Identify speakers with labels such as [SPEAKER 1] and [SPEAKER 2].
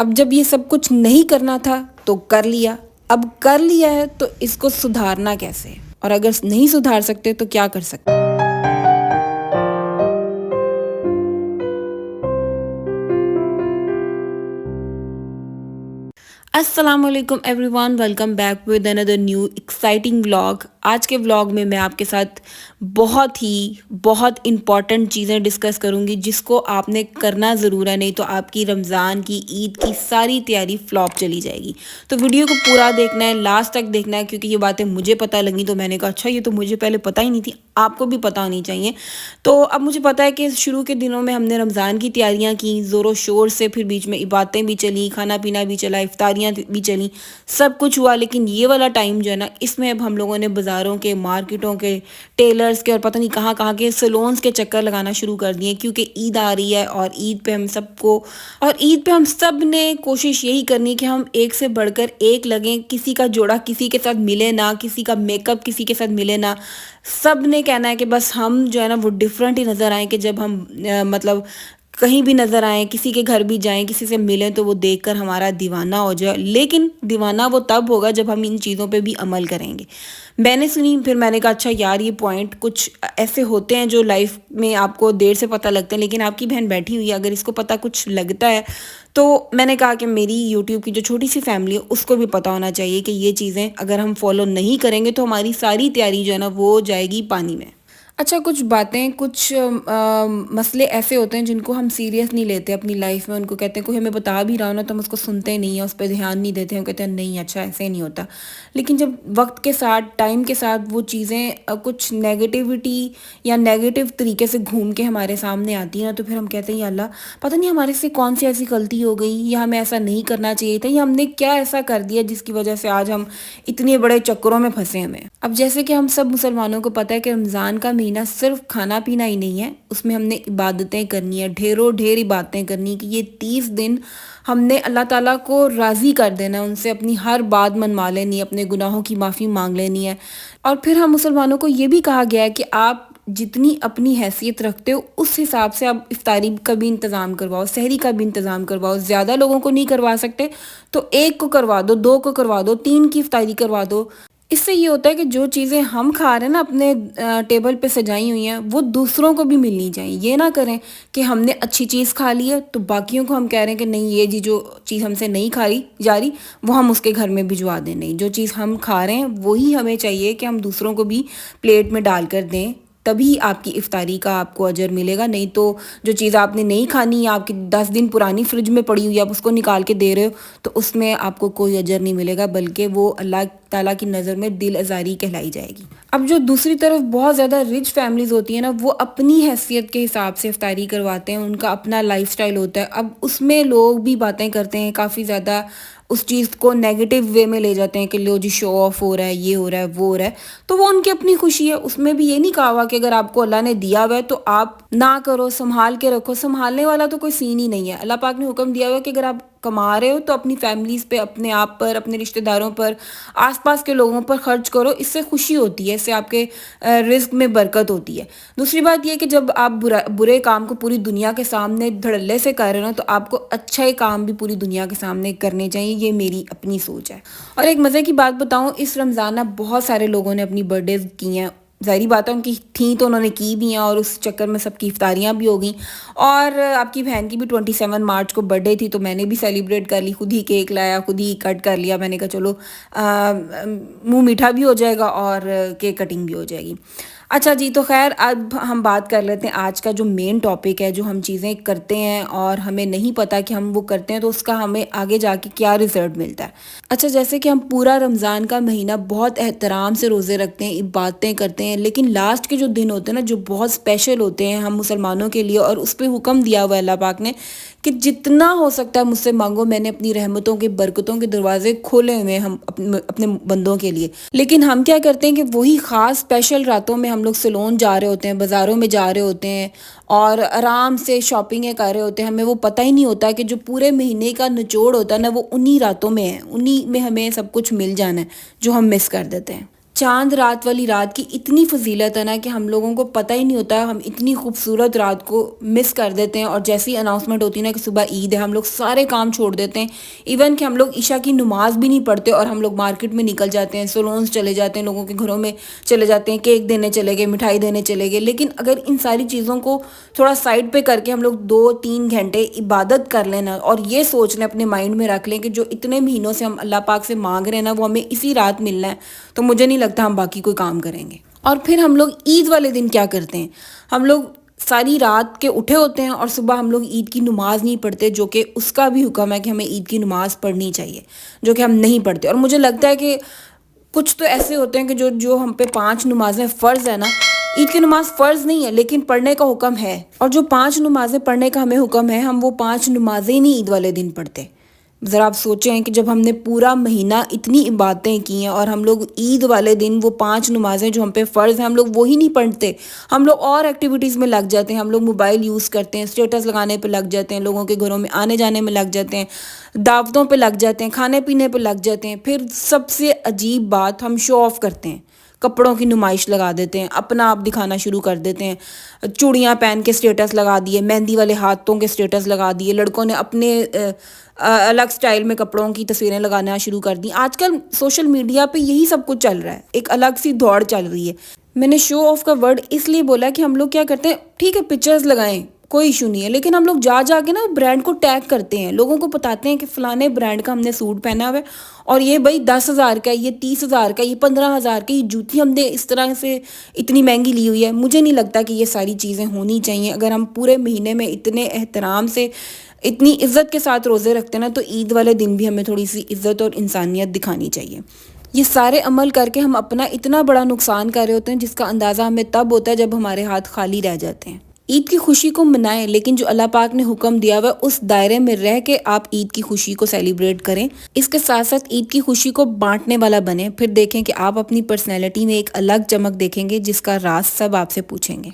[SPEAKER 1] اب جب یہ سب کچھ نہیں کرنا تھا تو کر لیا، اب کر لیا ہے تو اس کو سدھارنا کیسے، اور اگر نہیں سدھار سکتے تو کیا کر سکتے۔ السلام علیکم every one, welcome back with another new exciting vlog. آج کے ولاگ میں آپ کے ساتھ بہت امپورٹنٹ چیزیں ڈسکس کروں گی جس کو آپ نے کرنا ضرور ہے، نہیں تو آپ کی رمضان کی عید کی ساری تیاری فلاپ چلی جائے گی۔ تو ویڈیو کو پورا دیکھنا ہے، لاسٹ تک دیکھنا ہے، کیونکہ یہ باتیں مجھے پتہ لگیں تو میں نے کہا اچھا یہ تو مجھے پہلے پتہ ہی نہیں تھی، آپ کو بھی پتہ ہونی چاہیے۔ تو اب مجھے پتہ ہے کہ شروع کے دنوں میں ہم نے رمضان کی تیاریاں کی زور و شور سے، پھر بیچ میں عبادتیں بھی چلی، کھانا پینا بھی چلا، افطاریاں بھی چلی، سب کچھ ہوا۔ لیکن یہ والا ٹائم جو ہے نا، اس میں اب ہم لوگوں نے بازاروں کے، مارکیٹوں کے، ٹیلرز کے اور پتہ نہیں کہاں کہاں کے سیلونز کے چکر لگانا شروع کر دیے، کیونکہ عید آ رہی ہے اور عید پہ ہم سب نے کوشش یہی کرنی کہ ہم ایک سے بڑھ کر ایک لگیں، کسی کا جوڑا کسی کے ساتھ ملے نہ، کسی کا میک اپ کسی کے ساتھ ملے نہ، سب نے کہنا ہے کہ بس ہم جو ہے نا وہ ڈیفرنٹ ہی نظر آئیں، کہ جب ہم مطلب کہیں بھی نظر آئیں، کسی کے گھر بھی جائیں، کسی سے ملیں تو وہ دیکھ کر ہمارا دیوانہ ہو جائے۔ لیکن دیوانہ وہ تب ہوگا جب ہم ان چیزوں پہ بھی عمل کریں گے۔ میں نے سنی، پھر میں نے کہا اچھا یار یہ پوائنٹ کچھ ایسے ہوتے ہیں جو لائف میں آپ کو دیر سے پتہ لگتے ہیں، لیکن آپ کی بہن بیٹھی ہوئی ہے، اگر اس کو پتہ کچھ لگتا ہے تو میں نے کہا کہ میری یوٹیوب کی جو چھوٹی سی فیملی ہے اس کو بھی پتہ ہونا چاہیے کہ یہ چیزیں اگر ہم فالو نہیں کریں گے تو ہماری ساری تیاری جو ہے نا وہ جائے گی پانی میں۔ اچھا کچھ باتیں، کچھ مسئلے ایسے ہوتے ہیں جن کو ہم سیریس نہیں لیتے اپنی لائف میں، ان کو کہتے ہیں کوئی ہمیں بتا بھی رہا ہو نا تو ہم اس کو سنتے نہیں ہیں، اس پہ دھیان نہیں دیتے ہیں، ہم کہتے ہیں نہیں اچھا ایسے نہیں ہوتا۔ لیکن جب وقت کے ساتھ، ٹائم کے ساتھ وہ چیزیں کچھ نیگیٹیوٹی یا نیگیٹیو طریقے سے گھوم کے ہمارے سامنے آتی ہیں نا، تو پھر ہم کہتے ہیں یا اللہ پتہ نہیں ہمارے سے کون سی ایسی غلطی ہو گئی، یا ہمیں ایسا نہیں کرنا چاہیے تھا، یا ہم نے کیا ایسا کر دیا جس کی وجہ سے آج ہم اتنے بڑے چکروں میں پھنسے ہمیں۔ اب جیسے کہ ہم سب مسلمانوں کو پتہ ہے کہ رمضان کا مہینہ صرف کھانا پینا ہی نہیں ہے، اس میں ہم نے عبادتیں کرنی ہے، ڈھیر عبادتیں کرنی، کہ یہ 30 دن ہم نے اللہ تعالیٰ کو راضی کر دینا ہے، ان سے اپنی ہر بات منوا لینی ہے، اپنے گناہوں کی معافی مانگ لینی ہے۔ اور پھر ہم مسلمانوں کو یہ بھی کہا گیا ہے کہ آپ جتنی اپنی حیثیت رکھتے ہو اس حساب سے آپ افطاری کا بھی انتظام کرواؤ، سحری کا بھی انتظام کرواؤ۔ زیادہ لوگوں کو نہیں کروا سکتے تو 1 کو کروا دو، 2 کو کروا دو، 3 کی افطاری کروا دو۔ اس سے یہ ہوتا ہے کہ جو چیزیں ہم کھا رہے ہیں نا اپنے ٹیبل پہ سجائی ہوئی ہیں وہ دوسروں کو بھی ملنی چاہیے۔ یہ نہ کریں کہ ہم نے اچھی چیز کھا لی ہے تو باقیوں کو ہم کہہ رہے ہیں کہ نہیں یہ جو چیز ہم سے نہیں کھائی جا رہی وہ ہم اس کے گھر میں بھجوا دیں۔ نہیں، جو چیز ہم کھا رہے ہیں وہی ہمیں چاہیے کہ ہم دوسروں کو بھی پلیٹ میں ڈال کر دیں، تبھی آپ کی افطاری کا آپ کو اجر ملے گا۔ نہیں تو جو چیز آپ نے نہیں کھانی، آپ کی 10 دن پرانی فریج میں پڑی ہوئی، آپ اس کو نکال کے دے رہے ہو تو اس میں آپ کو کوئی اجر نہیں ملے گا، بلکہ وہ اللہ تعالیٰ کی نظر میں دل آزاری کہلائی جائے گی۔ اب جو دوسری طرف بہت زیادہ رچ فیملیز ہوتی ہیں نا، وہ اپنی حیثیت کے حساب سے افطاری کرواتے ہیں، ان کا اپنا لائف سٹائل ہوتا ہے۔ اب اس میں لوگ بھی باتیں کرتے ہیں، کافی زیادہ اس چیز کو نیگیٹو وے میں لے جاتے ہیں کہ لو جی شو آف ہو رہا ہے، یہ ہو رہا ہے، وہ ہو رہا ہے، تو وہ ان کی اپنی خوشی ہے۔ اس میں بھی یہ نہیں کہا ہوا کہ اگر آپ کو اللہ نے دیا ہوا ہے تو آپ نہ کرو، سنبھال کے رکھو۔ سنبھالنے والا تو کوئی سین ہی نہیں ہے۔ اللہ پاک نے حکم دیا ہوا ہے کہ اگر آپ کما رہے ہو تو اپنی فیملیز پہ، اپنے آپ پر، اپنے رشتہ داروں پر، آس پاس کے لوگوں پر خرچ کرو، اس سے خوشی ہوتی ہے، اس سے آپ کے رزق میں برکت ہوتی ہے۔ دوسری بات یہ کہ جب آپ برے کام کو پوری دنیا کے سامنے دھڑلے سے کر رہے ہو تو آپ کو اچھے کام بھی پوری دنیا کے سامنے کرنے چاہیے، یہ میری اپنی سوچ ہے۔ اور ایک مزے کی بات بتاؤں، اس رمضان میں بہت سارے لوگوں نے اپنی برتھ ڈیز کی ہیں، ظاہری بات ہے ان کی تھیں تو انہوں نے کی بھی ہیں، اور اس چکر میں سب کی افطاریاں بھی ہو گئیں۔ اور آپ کی بہن کی بھی 27 مارچ کو برتھ ڈے تھی تو میں نے بھی سیلیبریٹ کر لی، خود ہی کیک لایا، خود ہی کٹ کر لیا۔ میں نے کہا چلو منہ میٹھا بھی ہو جائے گا اور کیک کٹنگ بھی ہو جائے گی۔ اچھا جی، تو خیر اب ہم بات کر لیتے ہیں آج کا جو مین ٹاپک ہے، جو ہم چیزیں کرتے ہیں اور ہمیں نہیں پتہ کہ ہم وہ کرتے ہیں تو اس کا ہمیں آگے جا کے کیا رزلٹ ملتا ہے۔ اچھا، جیسے کہ ہم پورا رمضان کا مہینہ بہت احترام سے روزے رکھتے ہیں، عبادتیں کرتے ہیں، لیکن لاسٹ کے جو دن ہوتے ہیں نا جو بہت اسپیشل ہوتے ہیں ہم مسلمانوں کے لیے، اور اس پہ حکم دیا ہوا ہے اللہ پاک نے کہ جتنا ہو سکتا ہے مجھ سے مانگو، میں نے اپنی رحمتوں کے، برکتوں کے دروازے کھولے ہوئے ہیں ہم اپنے بندوں کے لیے۔ لیکن ہم کیا کرتے ہیں کہ وہی خاص اسپیشل راتوں میں ہم لوگ سیلون جا رہے ہوتے ہیں، بازاروں میں جا رہے ہوتے ہیں اور آرام سے شاپنگیں کر رہے ہوتے ہیں۔ ہمیں وہ پتہ ہی نہیں ہوتا کہ جو پورے مہینے کا نچوڑ ہوتا ہے نا وہ انہی راتوں میں ہے، انہی میں ہمیں سب کچھ مل جانا ہے جو ہم مس کر دیتے ہیں۔ چاند رات والی رات کی اتنی فضیلت ہے نا کہ ہم لوگوں کو پتہ ہی نہیں ہوتا، ہم اتنی خوبصورت رات کو مس کر دیتے ہیں، اور جیسی اناؤنسمنٹ ہوتی ہے نا کہ صبح عید ہے، ہم لوگ سارے کام چھوڑ دیتے ہیں، ایون کہ ہم لوگ عشاء کی نماز بھی نہیں پڑھتے اور ہم لوگ مارکیٹ میں نکل جاتے ہیں، سلونز چلے جاتے ہیں، لوگوں کے گھروں میں چلے جاتے ہیں، کیک دینے چلے گئے، مٹھائی دینے چلے گئے. لیکن اگر ان ساری چیزوں کو تھوڑا سائڈ پہ کر کے ہم لوگ 2-3 گھنٹے عبادت کر لینا اور یہ سوچ لیں، اپنے مائنڈ میں رکھ لیں کہ جو اتنے مہینوں سے ہم اللہ پاک سے مانگ رہے ہیں نا وہ ہمیں اسی رات ملنا ہے، تو مجھے نہیں لگتا ہم باقی کوئی کام کریں گے. اور پھر ہم لوگ عید والے دن کیا کرتے ہیں، ہم لوگ ساری رات کے اٹھے ہوتے ہیں اور صبح ہم لوگ عید کی نماز نہیں پڑھتے، جو کہ اس کا بھی حکم ہے کہ ہمیں عید کی نماز پڑھنی چاہیے، جو کہ ہم نہیں پڑھتے. اور مجھے لگتا ہے کہ کچھ تو ایسے ہوتے ہیں کہ جو ہم پہ 5 نمازیں فرض ہے نا، عید کی نماز فرض نہیں ہے لیکن پڑھنے کا حکم ہے، اور جو 5 نمازیں پڑھنے کا ہمیں حکم ہے، ہم وہ 5 نمازیں نہیں عید والے دن پڑھتے. ذرا آپ سوچیں کہ جب ہم نے پورا مہینہ اتنی عبادتیں کی ہیں اور ہم لوگ عید والے دن وہ 5 نمازیں جو ہم پہ فرض ہیں ہم لوگ وہی نہیں پڑھتے، ہم لوگ اور ایکٹیویٹیز میں لگ جاتے ہیں، ہم لوگ موبائل یوز کرتے ہیں، اسٹیٹس لگانے پہ لگ جاتے ہیں، لوگوں کے گھروں میں آنے جانے میں لگ جاتے ہیں، دعوتوں پہ لگ جاتے ہیں، کھانے پینے پہ لگ جاتے ہیں. پھر سب سے عجیب بات، ہم شو آف کرتے ہیں، کپڑوں کی نمائش لگا دیتے ہیں، اپنا آپ دکھانا شروع کر دیتے ہیں، چوڑیاں پہن کے سٹیٹس لگا دیے، مہندی والے ہاتھوں کے سٹیٹس لگا دیے، لڑکوں نے اپنے الگ سٹائل میں کپڑوں کی تصویریں لگانا شروع کر دی. آج کل سوشل میڈیا پہ یہی سب کچھ چل رہا ہے، ایک الگ سی دوڑ چل رہی ہے. میں نے شو آف کا ورڈ اس لیے بولا کہ ہم لوگ کیا کرتے ہیں، ٹھیک ہے پکچرز لگائیں کوئی ایشو نہیں ہے، لیکن ہم لوگ جا کے نا برانڈ کو ٹیگ کرتے ہیں، لوگوں کو بتاتے ہیں کہ فلانے برانڈ کا ہم نے سوٹ پہنا ہوا ہے اور یہ بھائی 10,000 کا ہے، یہ 30,000 کا، یہ 15,000 کا، یہ جوتی ہم نے اس طرح سے اتنی مہنگی لی ہوئی ہے. مجھے نہیں لگتا کہ یہ ساری چیزیں ہونی چاہیے. اگر ہم پورے مہینے میں اتنے احترام سے اتنی عزت کے ساتھ روزے رکھتے ہیں نا، تو عید والے دن بھی ہمیں تھوڑی سی عزت اور انسانیت دکھانی چاہیے. یہ سارے عمل کر کے ہم اپنا اتنا بڑا نقصان کر رہے ہوتے ہیں جس کا اندازہ ہمیں تب ہوتا ہے جب ہمارے ہاتھ خالی رہ جاتے ہیں. عید کی خوشی کو منائیں، لیکن جو اللہ پاک نے حکم دیا ہوا اس دائرے میں رہ کے آپ عید کی خوشی کو سیلیبریٹ کریں. اس کے ساتھ ساتھ عید کی خوشی کو بانٹنے والا بنیں، پھر دیکھیں کہ آپ اپنی پرسنالٹی میں ایک الگ چمک دیکھیں گے جس کا راز سب آپ سے پوچھیں گے.